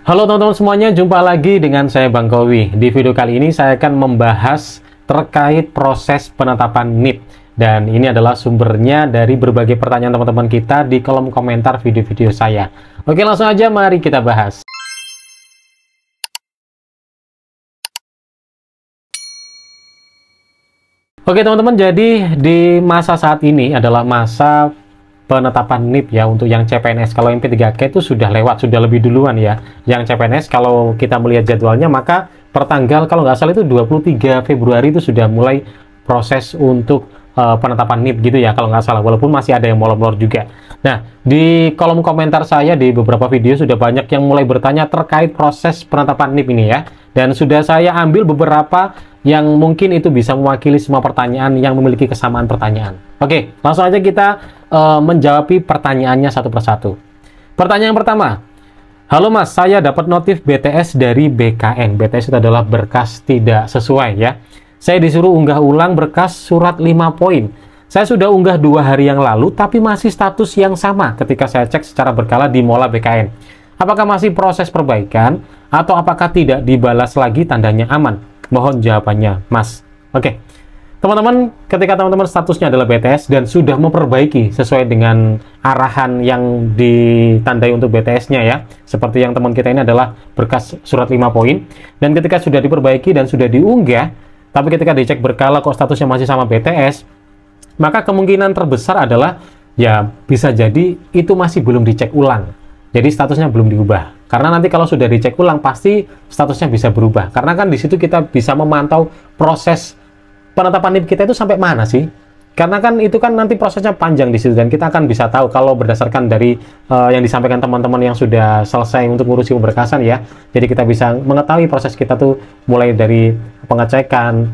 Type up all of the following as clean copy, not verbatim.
Halo teman-teman semuanya, jumpa lagi dengan saya Bang Kowi. Di video kali ini saya akan membahas terkait proses penetapan NIP. Dan ini adalah sumbernya dari berbagai pertanyaan teman-teman kita di kolom komentar video-video saya. Oke, langsung aja mari kita bahas. Oke teman-teman, jadi di masa saat ini adalah masa penetapan NIP ya untuk yang CPNS. Kalau yang P3K itu sudah lewat, sudah lebih duluan ya. Yang CPNS kalau kita melihat jadwalnya, maka pertanggal kalau nggak salah itu 23 Februari itu sudah mulai proses untuk penetapan NIP gitu ya kalau nggak salah, walaupun masih ada yang molor-molor juga. Nah, di kolom komentar saya di beberapa video sudah banyak yang mulai bertanya terkait proses penetapan NIP ini ya. Dan sudah saya ambil beberapa yang mungkin itu bisa mewakili semua pertanyaan yang memiliki kesamaan pertanyaan. Oke, langsung aja kita menjawab pertanyaannya satu persatu. Pertanyaan pertama, halo Mas, saya dapat notif BTS dari BKN. BTS itu adalah berkas tidak sesuai ya. Saya disuruh unggah ulang berkas surat 5 poin. Saya sudah unggah 2 hari yang lalu, tapi masih status yang sama ketika saya cek secara berkala di Mola BKN. Apakah masih proses perbaikan, atau apakah tidak dibalas lagi tandanya aman? Mohon jawabannya, Mas. Oke. Teman-teman, ketika teman-teman statusnya adalah BTS dan sudah memperbaiki sesuai dengan arahan yang ditandai untuk BTS-nya ya, seperti yang teman kita ini adalah berkas surat 5 poin, dan ketika sudah diperbaiki dan sudah diunggah, tapi ketika dicek berkala kok statusnya masih sama BTS, maka kemungkinan terbesar adalah ya bisa jadi itu masih belum dicek ulang. Jadi statusnya belum diubah. Karena nanti kalau sudah dicek ulang pasti statusnya bisa berubah. Karena kan di situ kita bisa memantau proses penetapan NIP kita itu sampai mana sih? Karena kan itu kan nanti prosesnya panjang di situ dan kita akan bisa tahu kalau berdasarkan dari yang disampaikan teman-teman yang sudah selesai untuk ngurusi pemberkasan ya. Jadi kita bisa mengetahui proses kita tuh mulai dari pengecekan,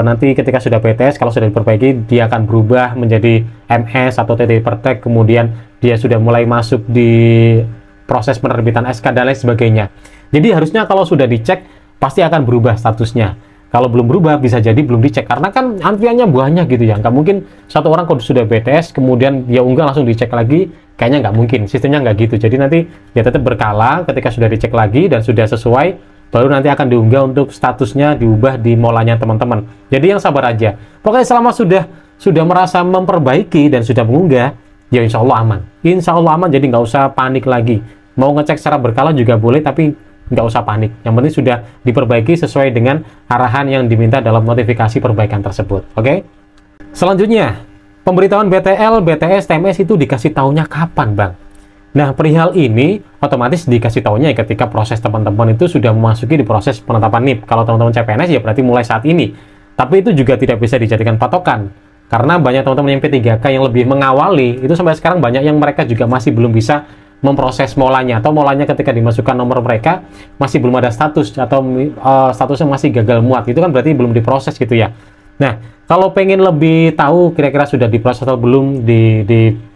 nanti ketika sudah BTS kalau sudah diperbaiki dia akan berubah menjadi MS atau TT Pertek, kemudian dia sudah mulai masuk di proses penerbitan SK dan lain sebagainya. Jadi harusnya kalau sudah dicek pasti akan berubah statusnya. Kalau belum berubah bisa jadi belum dicek karena kan antriannya banyak gitu ya. Nggak mungkin satu orang kalau sudah BTS kemudian dia unggah langsung dicek lagi, kayaknya nggak mungkin. Sistemnya nggak gitu. Jadi nanti dia tetap berkala ketika sudah dicek lagi dan sudah sesuai, baru nanti akan diunggah untuk statusnya diubah di molanya teman-teman. Jadi yang sabar aja. Pokoknya selama sudah merasa memperbaiki dan sudah mengunggah, ya insya Allah aman. Insya Allah aman, jadi nggak usah panik lagi. Mau ngecek secara berkala juga boleh, tapi nggak usah panik. Yang penting sudah diperbaiki sesuai dengan arahan yang diminta dalam notifikasi perbaikan tersebut. Oke? Selanjutnya, pemberitahuan BTL, BTS, TMS itu dikasih tahunya kapan, Bang? Nah, perihal ini otomatis dikasih tahunya ketika proses teman-teman itu sudah memasuki di proses penetapan NIP. Kalau teman-teman CPNS ya berarti mulai saat ini. Tapi itu juga tidak bisa dijadikan patokan. Karena banyak teman-teman yang P3K yang lebih mengawali, itu sampai sekarang banyak yang mereka juga masih belum bisa memproses molanya, atau molanya ketika dimasukkan nomor mereka masih belum ada status, atau statusnya masih gagal muat, itu kan berarti belum diproses gitu ya. Nah, kalau pengen lebih tahu kira-kira sudah diproses atau belum di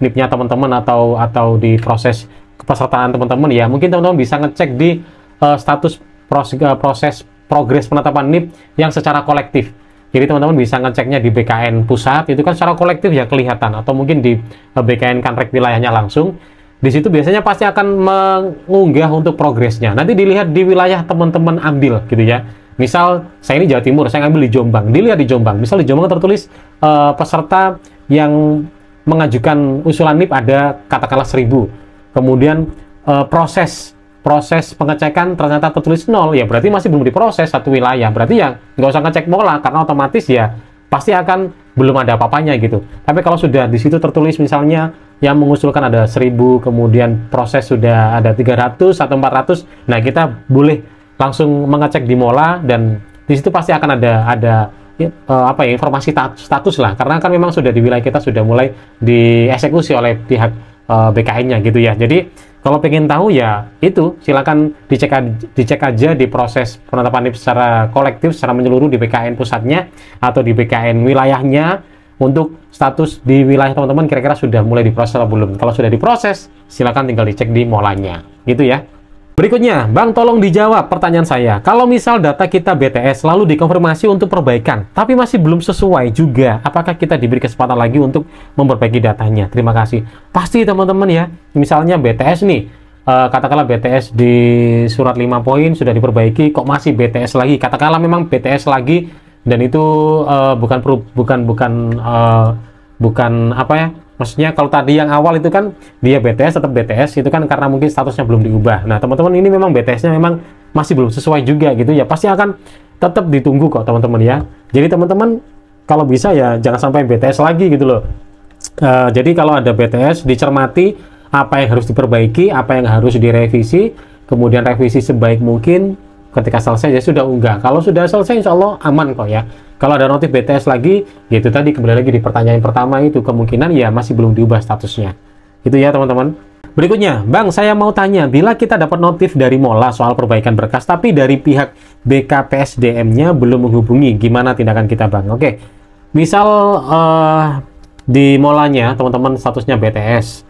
NIP-nya teman-teman atau di proses kepesertaan teman-teman ya, mungkin teman-teman bisa ngecek di status proses progres penetapan NIP yang secara kolektif. Jadi teman-teman bisa ngeceknya di BKN pusat, itu kan secara kolektif ya kelihatan, atau mungkin di BKN Kanrek wilayahnya langsung. Di situ biasanya pasti akan mengunggah untuk progresnya. Nanti dilihat di wilayah teman-teman ambil gitu ya. Misal saya ini Jawa Timur, saya ngambil di Jombang. Dilihat di Jombang. Misal di Jombang tertulis peserta yang mengajukan usulan NIP ada katakanlah 1000. Kemudian proses pengecekan ternyata tertulis 0, ya berarti masih belum diproses satu wilayah. Berarti ya nggak usah ngecek mola karena otomatis ya pasti akan belum ada apa-apanya gitu. Tapi kalau sudah di situ tertulis misalnya yang mengusulkan ada 1000, kemudian proses sudah ada 300 atau 400, nah kita boleh langsung mengecek di mola dan di situ pasti akan ada informasi status lah, karena kan memang sudah di wilayah kita sudah mulai dieksekusi oleh pihak BKN-nya gitu ya. Jadi kalau pengen tahu ya itu silakan dicek aja di proses penetapan NIP secara kolektif, secara menyeluruh di BKN pusatnya atau di BKN wilayahnya untuk status di wilayah teman-teman kira-kira sudah mulai diproses atau belum. Kalau sudah diproses, silakan tinggal dicek di molanya gitu ya. Berikutnya, Bang tolong dijawab pertanyaan saya. Kalau misal data kita BTS lalu dikonfirmasi untuk perbaikan, tapi masih belum sesuai juga, apakah kita diberi kesempatan lagi untuk memperbaiki datanya? Terima kasih. Pasti teman-teman ya, misalnya BTS nih, katakanlah BTS di surat 5 poin sudah diperbaiki, kok masih BTS lagi, katakanlah memang BTS lagi, dan itu bukan apa ya, maksudnya kalau tadi yang awal itu kan dia BTS, tetap BTS, itu kan karena mungkin statusnya belum diubah. Nah teman-teman, ini memang BTS-nya memang masih belum sesuai juga gitu ya, pasti akan tetap ditunggu kok teman-teman ya. Jadi teman-teman kalau bisa ya jangan sampai BTS lagi gitu loh. Jadi kalau ada BTS, dicermati apa yang harus diperbaiki, apa yang harus direvisi, kemudian revisi sebaik mungkin. Ketika selesai ya sudah unggah. Kalau sudah selesai insya Allah aman kok ya. Kalau ada notif BTS lagi, yaitu tadi kembali lagi di pertanyaan pertama itu, kemungkinan ya masih belum diubah statusnya. Itu ya teman-teman. Berikutnya, Bang, saya mau tanya, bila kita dapat notif dari Mola soal perbaikan berkas, tapi dari pihak BKPSDM-nya belum menghubungi, gimana tindakan kita, Bang? Oke, misal di Molanya teman-teman statusnya BTS,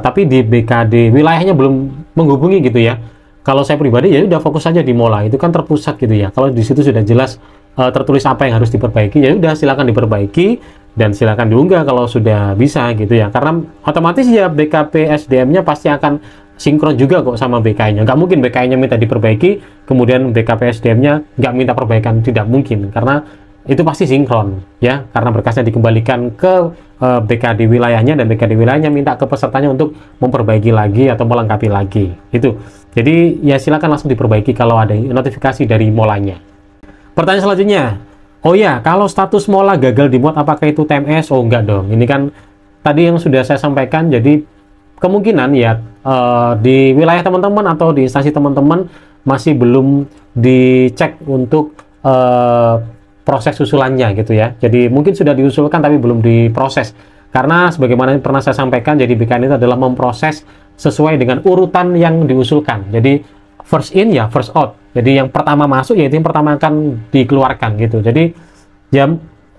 tapi di BKD wilayahnya belum menghubungi gitu ya. Kalau saya pribadi ya udah fokus aja di Mola, itu kan terpusat gitu ya. Kalau di situ sudah jelas tertulis apa yang harus diperbaiki, ya udah silakan diperbaiki dan silakan diunggah kalau sudah bisa gitu ya. Karena otomatis ya BKP SDM-nya pasti akan sinkron juga kok sama BKI-nya. Nggak mungkin BKI-nya minta diperbaiki, kemudian BKP SDM-nya nggak minta perbaikan, tidak mungkin. Karena itu pasti sinkron ya, karena berkasnya dikembalikan ke BKD wilayahnya, dan BKD wilayahnya minta ke pesertanya untuk memperbaiki lagi atau melengkapi lagi itu. Jadi ya silakan langsung diperbaiki kalau ada notifikasi dari Molanya. Pertanyaan selanjutnya, oh ya, kalau status Mola gagal dimuat apakah itu TMS? Oh enggak dong, ini kan tadi yang sudah saya sampaikan. Jadi kemungkinan ya di wilayah teman-teman atau di instansi teman-teman masih belum dicek untuk proses usulannya gitu ya. Jadi mungkin sudah diusulkan tapi belum diproses. Karena sebagaimana pernah saya sampaikan, jadi BKN itu adalah memproses sesuai dengan urutan yang diusulkan. Jadi first in ya first out. Jadi yang pertama masuk yaitu yang pertama akan dikeluarkan gitu. Jadi ya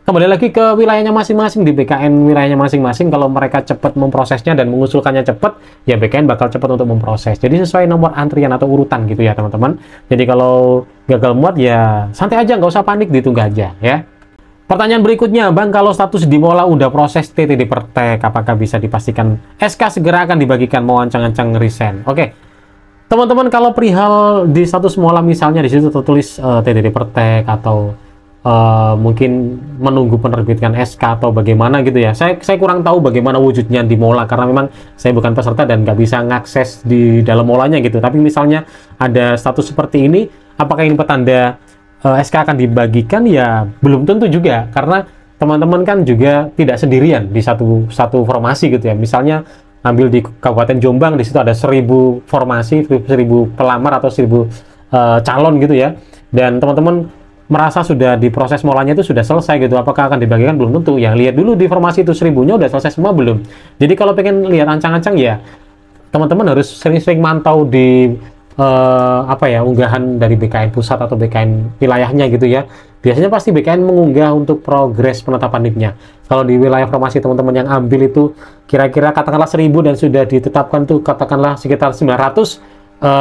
kembali lagi ke wilayahnya masing-masing, di BKN wilayahnya masing-masing. Kalau mereka cepat memprosesnya dan mengusulkannya cepat, ya BKN bakal cepat untuk memproses. Jadi sesuai nomor antrian atau urutan gitu ya teman-teman. Jadi kalau gagal muat ya santai aja, nggak usah panik, ditunggu aja ya. Pertanyaan berikutnya, Bang, kalau status di Mola udah proses TTD Pertek, apakah bisa dipastikan SK segera akan dibagikan, mau ancang-ancang resign? Oke, teman-teman, kalau perihal di status Mola misalnya di situ tertulis TTD Pertek atau mungkin menunggu penerbitan SK atau bagaimana gitu ya. Saya kurang tahu bagaimana wujudnya di Mola karena memang saya bukan peserta dan nggak bisa ngakses di dalam Molanya gitu. Tapi misalnya ada status seperti ini, apakah ini petanda SK akan dibagikan? Ya belum tentu juga, karena teman-teman kan juga tidak sendirian di satu formasi gitu ya. Misalnya ambil di Kabupaten Jombang, di situ ada 1000 formasi, 1000 pelamar atau 1000 calon gitu ya. Dan teman-teman merasa sudah diproses Molanya itu sudah selesai gitu, apakah akan dibagikan? Belum tentu. Yang lihat dulu di formasi itu 1000-nya udah selesai semua belum. Jadi kalau pengen lihat ancang-ancang ya teman-teman harus sering-sering mantau di unggahan dari BKN pusat atau BKN wilayahnya gitu ya. Biasanya pasti BKN mengunggah untuk progres penetapan NIP-nya. Kalau di wilayah formasi teman-teman yang ambil itu kira-kira katakanlah 1000 dan sudah ditetapkan tuh katakanlah sekitar 900,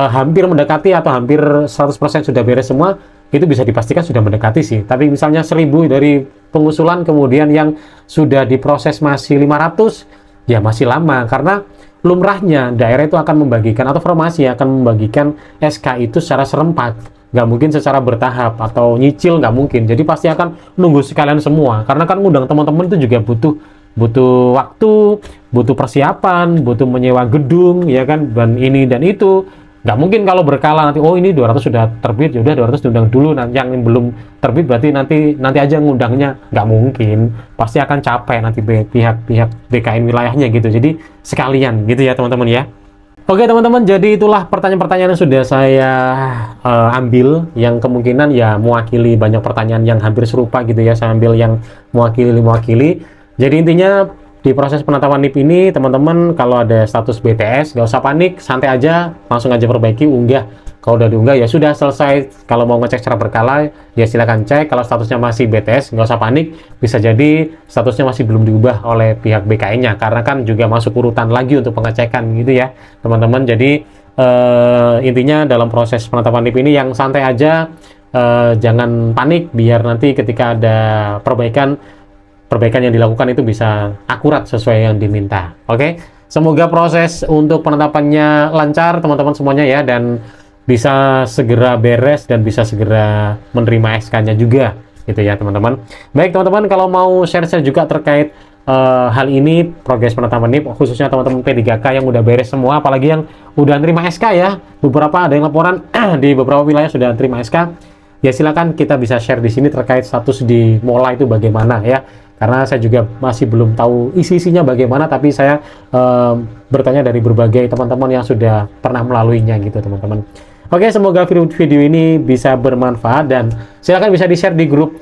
hampir mendekati atau hampir 100% sudah beres semua, itu bisa dipastikan sudah mendekati sih. Tapi misalnya 1000 dari pengusulan kemudian yang sudah diproses masih 500, ya masih lama, karena lumrahnya daerah itu akan membagikan atau formasi akan membagikan SK itu secara serempak, nggak mungkin secara bertahap atau nyicil, nggak mungkin. Jadi pasti akan nunggu sekalian semua, karena kan ngundang teman-teman itu juga butuh waktu, butuh persiapan, butuh menyewa gedung ya kan, dan ini dan itu. Nggak mungkin kalau berkala nanti, oh ini 200 sudah terbit, ya udah 200 diundang dulu, nah yang belum terbit berarti nanti aja ngundangnya. Nggak mungkin, pasti akan capek nanti pihak BKN wilayahnya gitu. Jadi sekalian gitu ya teman-teman ya. Oke teman-teman, jadi itulah pertanyaan-pertanyaan yang sudah saya ambil, yang kemungkinan ya mewakili banyak pertanyaan yang hampir serupa gitu ya. Saya ambil yang mewakili. Jadi intinya di proses penetapan NIP ini teman-teman, kalau ada status BTS nggak usah panik, santai aja, langsung aja perbaiki, unggah. Kalau udah diunggah ya sudah selesai. Kalau mau ngecek secara berkala ya silakan cek. Kalau statusnya masih BTS nggak usah panik, bisa jadi statusnya masih belum diubah oleh pihak BKN-nya, karena kan juga masuk urutan lagi untuk pengecekan gitu ya teman-teman. Jadi intinya dalam proses penetapan NIP ini yang santai aja, jangan panik, biar nanti ketika ada perbaikan yang dilakukan itu bisa akurat sesuai yang diminta. Oke, Semoga proses untuk penetapannya lancar teman-teman semuanya ya, dan bisa segera beres dan bisa segera menerima SK-nya juga gitu ya teman-teman. Baik teman-teman, kalau mau share-share juga terkait hal ini, progres penetapan NIP, khususnya teman-teman P3K yang udah beres semua, apalagi yang udah terima SK ya, beberapa ada yang laporan di beberapa wilayah sudah terima SK, ya silakan kita bisa share di sini terkait status di Mola itu bagaimana ya, karena saya juga masih belum tahu isi-isinya bagaimana, tapi saya bertanya dari berbagai teman-teman yang sudah pernah melaluinya gitu teman-teman. Oke, semoga video ini bisa bermanfaat dan silakan bisa di-share di grup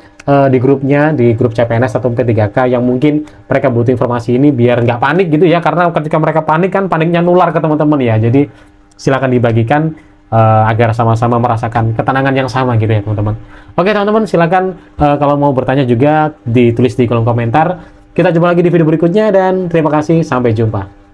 grupnya, di grup CPNS atau P3K yang mungkin mereka butuh informasi ini biar nggak panik gitu ya, karena ketika mereka panik kan paniknya nular ke teman-teman ya. Jadi silakan dibagikan agar sama-sama merasakan ketenangan yang sama gitu ya teman-teman. Oke teman-teman, silakan kalau mau bertanya juga ditulis di kolom komentar. Kita jumpa lagi di video berikutnya dan terima kasih, sampai jumpa.